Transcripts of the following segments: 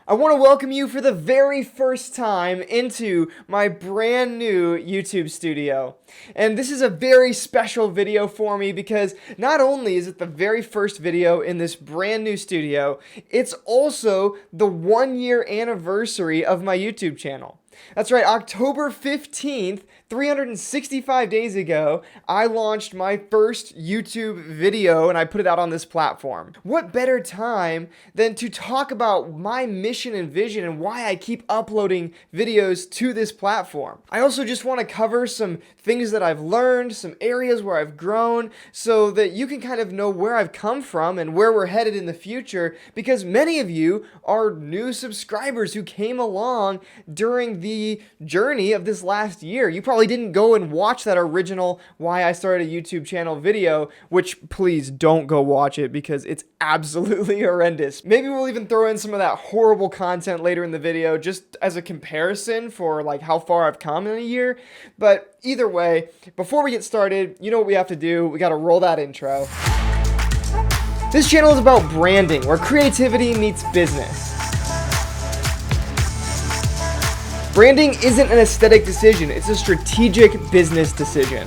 I want to welcome you for the very first time into my brand new YouTube studio. And this is a very special video for me because not only is it the very first video in this brand new studio, it's also the 1-year anniversary of my YouTube channel. That's right, October 15th, 365 days ago, I launched my first YouTube video and I put it out on this platform. What better time than to talk about my mission and vision and why I keep uploading videos to this platform. I also just want to cover some things that I've learned, some areas where I've grown, so that you can kind of know where I've come from and where we're headed in the future, because many of you are new subscribers who came along during the journey of this last year. You probably didn't go and watch that original why I started a YouTube channel video, which please don't go watch it because it's absolutely horrendous. Maybe we'll even throw in some of that horrible content later in the video just as a comparison for like how far I've come in a year. But either way, before we get started, you know what we have to do? We got to roll that intro. This channel is about branding, where creativity meets business. Branding isn't an aesthetic decision, it's a strategic business decision.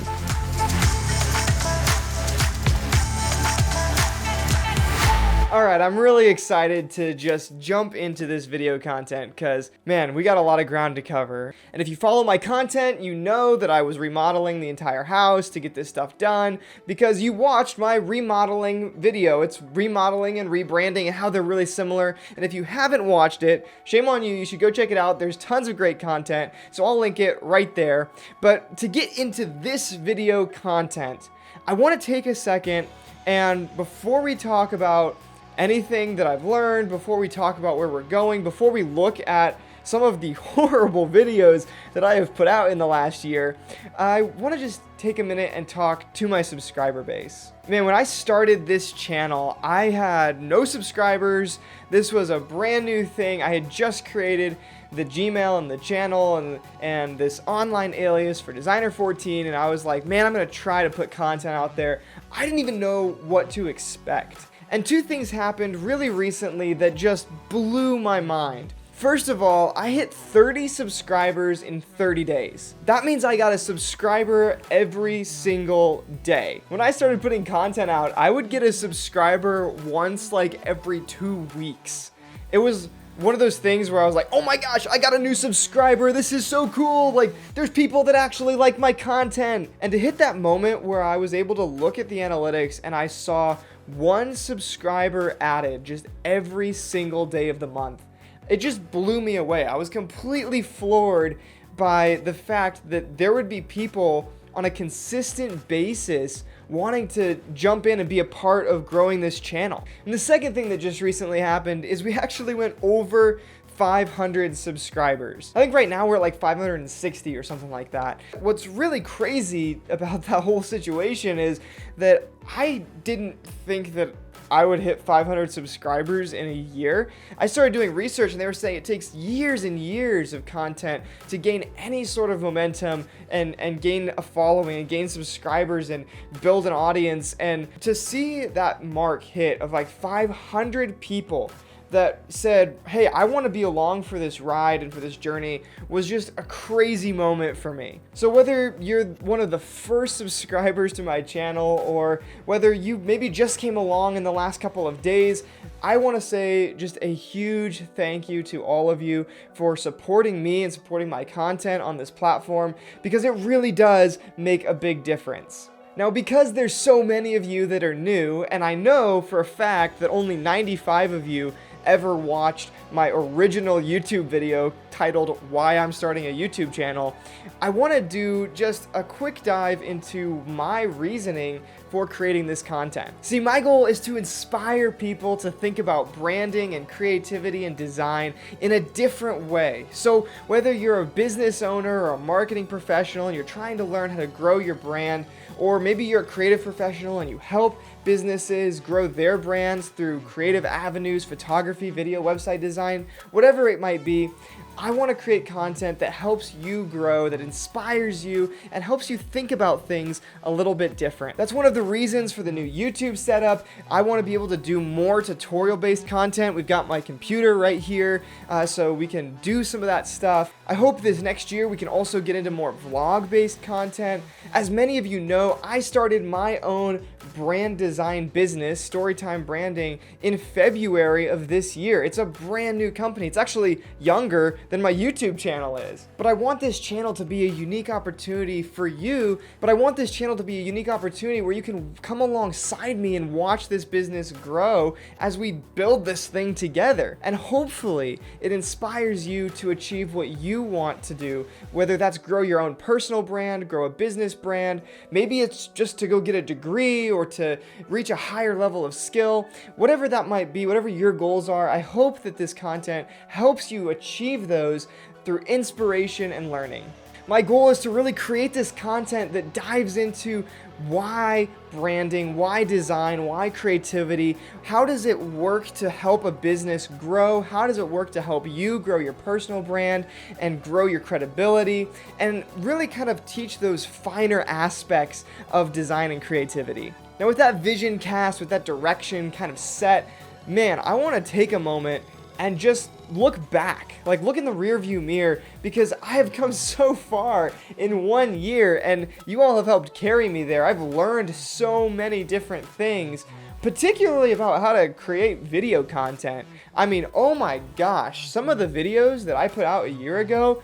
Alright, I'm really excited to just jump into this video content because, man, we got a lot of ground to cover. And if you follow my content, you know that I was remodeling the entire house to get this stuff done because you watched my remodeling video. It's remodeling and rebranding and how they're really similar. And if you haven't watched it, shame on you, you should go check it out. There's tons of great content, so I'll link it right there. But to get into this video content, I want to take a second and before we talk about anything that I've learned, before we talk about where we're going, before we look at some of the horrible videos that I have put out in the last year, I want to just take a minute and talk to my subscriber base. Man, when I started this channel, I had no subscribers. This was a brand new thing. I had just created the Gmail and the channel and this online alias for designerfourteen, and I was like, man, I'm going to try to put content out there. I didn't even know what to expect. And two things happened really recently that just blew my mind. First of all, I hit 30 subscribers in 30 days. That means I got a subscriber every single day. When I started putting content out, I would get a subscriber once like every 2 weeks. It was one of those things where I was like, oh my gosh, I got a new subscriber. This is so cool. Like, there's people that actually like my content. And to hit that moment where I was able to look at the analytics and I saw 1 subscriber added just every single day of the month, it just blew me away. I was completely floored by the fact that there would be people on a consistent basis wanting to jump in and be a part of growing this channel. And the second thing that just recently happened is we actually went over 500 subscribers. I think right now we're at like 560 or something like that. What's really crazy about that whole situation is that I didn't think that I would hit 500 subscribers in a year. I started doing research and they were saying it takes years and years of content to gain any sort of momentum and gain a following and gain subscribers and build an audience. And to see that mark hit of like 500 people that said, hey, I want to be along for this ride and for this journey was just a crazy moment for me. So whether you're one of the first subscribers to my channel or whether you maybe just came along in the last couple of days, I want to say just a huge thank you to all of you for supporting me and supporting my content on this platform because it really does make a big difference. Now, because there's so many of you that are new, and I know for a fact that only 95 of you ever watched my original YouTube video titled Why I'm Starting a YouTube Channel, I want to do just a quick dive into my reasoning for creating this content. See, my goal is to inspire people to think about branding and creativity and design in a different way. So whether you're a business owner or a marketing professional and you're trying to learn how to grow your brand, or maybe you're a creative professional and you help businesses grow their brands through creative avenues, photography, video, website design, whatever it might be, I want to create content that helps you grow, that inspires you, and helps you think about things a little bit different. That's one of the reasons for the new YouTube setup. I want to be able to do more tutorial-based content. We've got my computer right here, so we can do some of that stuff. I hope this next year we can also get into more vlog-based content. As many of you know, I started my own brand design business, Storytime Branding, in February of this year. It's a brand new company. It's actually younger than my YouTube channel is. But I want this channel to be a unique opportunity for you, but I want this channel to be a unique opportunity where you can come alongside me and watch this business grow as we build this thing together. And hopefully it inspires you to achieve what you want to do, whether that's grow your own personal brand, grow a business brand, maybe it's just to go get a degree or to reach a higher level of skill, whatever that might be, whatever your goals are. I hope that this content helps you achieve those through inspiration and learning. My goal is to really create this content that dives into why branding, why design, why creativity, how does it work to help a business grow, how does it work to help you grow your personal brand and grow your credibility, and really kind of teach those finer aspects of design and creativity. Now with that vision cast, with that direction kind of set, man, I want to take a moment and just look back, like look in the rearview mirror, because I have come so far in 1 year and you all have helped carry me there. I've learned so many different things, particularly about how to create video content. I mean, oh my gosh, some of the videos that I put out a year ago,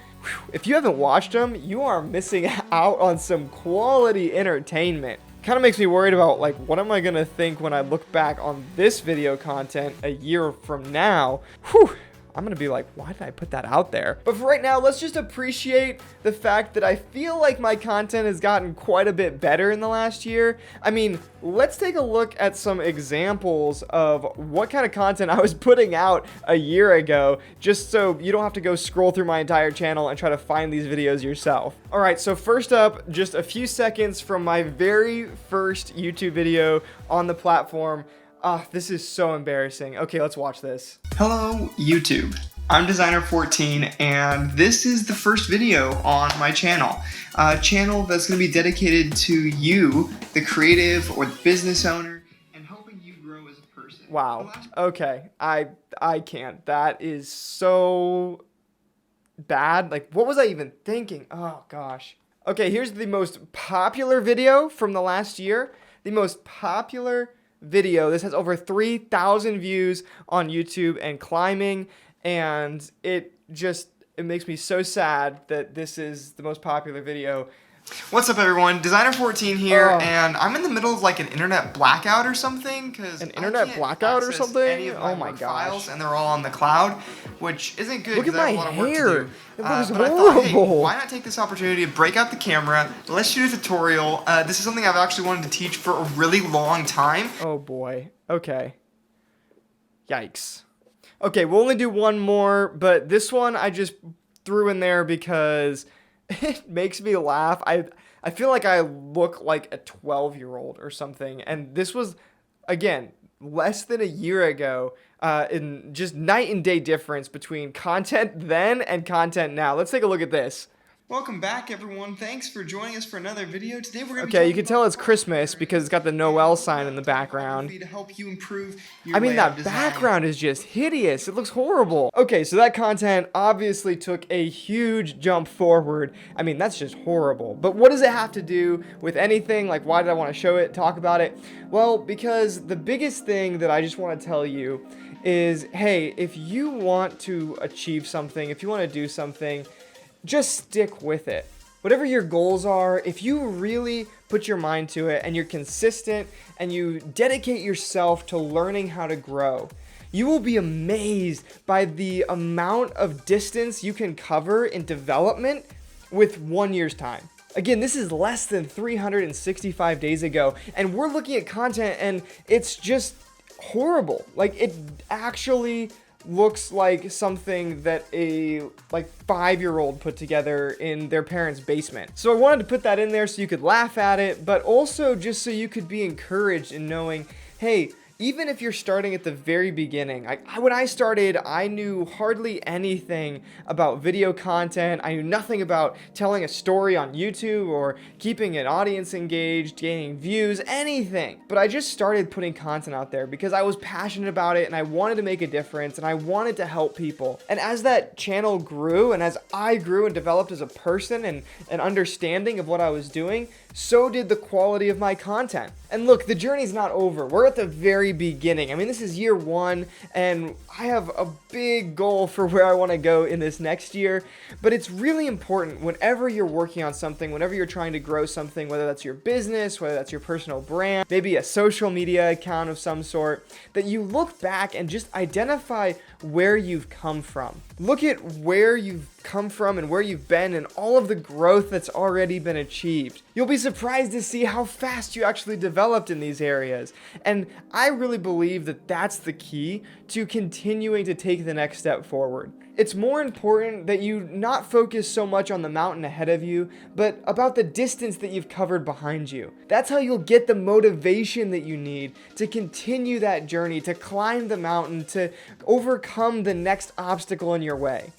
if you haven't watched them, you are missing out on some quality entertainment. Kind of makes me worried about like, what am I gonna think when I look back on this video content a year from now? Whew, I'm gonna be like, why did I put that out there? But for right now, let's just appreciate the fact that I feel like my content has gotten quite a bit better in the last year. I mean, let's take a look at some examples of what kind of content I was putting out a year ago, just so you don't have to go scroll through my entire channel and try to find these videos yourself. All right, so first up, just a few seconds from my very first YouTube video on the platform. This is so embarrassing. Okay, let's watch this. Hello, YouTube. I'm designer14, and this is the first video on my channel. A channel that's going to be dedicated to you, the creative or the business owner, and helping you grow as a person. Wow. Okay, I can't. That is so bad. Like, what was I even thinking? Oh gosh. Okay, here's the most popular video from the last year. The most popular video. This has over 3,000 views on YouTube and climbing, and it makes me so sad that this is the most popular video. What's up, everyone? Designer14 here, and I'm in the middle of like an internet blackout or something, because an internet blackout or something? Any of my work files, and they're all on the cloud, which isn't good. Look at my hair. It looks but I thought, hey, horrible. why not take this opportunity to break out the camera? Let's shoot a tutorial. This is something I've actually wanted to teach for a really long time. Oh boy. Okay. Yikes. Okay, we'll only do one more, but this one I just threw in there because it makes me laugh. I feel like I look like a 12-year-old or something, and this was, again, less than a year ago, in just night and day difference between content then and content now. Let's take a look at this. Welcome back, everyone. Thanks for joining us for another video. Today we're going to Okay, you can tell it's Christmas because it's got the Noel sign in the background. To help you improve your I mean, that design. background is just hideous. It looks horrible. Okay, so that content obviously took a huge jump forward. I mean, that's just horrible. But what does it have to do with anything? Like, why did I want to show it, talk about it? Well, because the biggest thing that I just want to tell you is, hey, if you want to achieve something, if you want to do something, just stick with it. Whatever your goals are, if you really put your mind to it and you're consistent and you dedicate yourself to learning how to grow, you will be amazed by the amount of distance you can cover in development with 1 year's time. Again, this is less than 365 days ago, and we're looking at content and it's just horrible. Like, it actually looks like something that a 5-year-old put together in their parents' basement. So I wanted to put that in there so you could laugh at it, but also just so you could be encouraged in knowing, hey, Even if you're starting at the very beginning, when I started, I knew hardly anything about video content. I knew nothing about telling a story on YouTube or keeping an audience engaged, gaining views, anything. But I just started putting content out there because I was passionate about it and I wanted to make a difference and I wanted to help people. And as that channel grew and as I grew and developed as a person and an understanding of what I was doing, so did the quality of my content. And look, the journey's not over. We're at the very beginning. I mean, this is year 1, and I have a big goal for where I want to go in this next year. But it's really important whenever you're working on something, whenever you're trying to grow something, whether that's your business, whether that's your personal brand, maybe a social media account of some sort, that you look back and just identify where you've come from. Look at where you've come from and where you've been and all of the growth that's already been achieved. You'll be surprised to see how fast you actually developed in these areas. And I really believe that that's the key to continuing to take the next step forward. It's more important that you not focus so much on the mountain ahead of you, but about the distance that you've covered behind you. That's how you'll get the motivation that you need to continue that journey, to climb the mountain, to overcome the next obstacle in your way.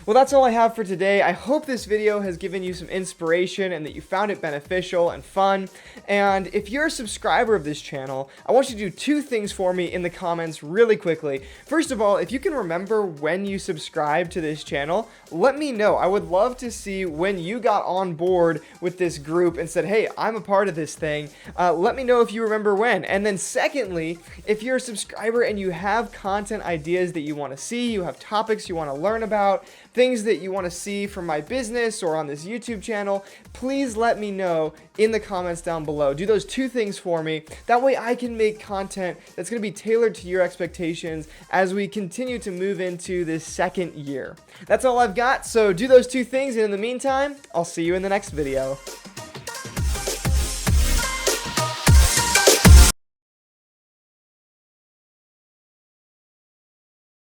Well, that's all I have for today. I hope this video has given you some inspiration and that you found it beneficial and fun. And if you're a subscriber of this channel, I want you to do 2 things for me in the comments really quickly. First of all, if you can remember when you subscribed to this channel, let me know. I would love to see when you got on board with this group and said, hey, I'm a part of this thing. Let me know if you remember when. And then secondly, if you're a subscriber and you have content ideas that you want to see, you have topics you want to learn about, things that you want to see from my business or on this YouTube channel, please let me know in the comments down below. Do those 2 things for me. That way I can make content that's going to be tailored to your expectations as we continue to move into this second year. That's all I've got, so do those 2 things, and in the meantime, I'll see you in the next video.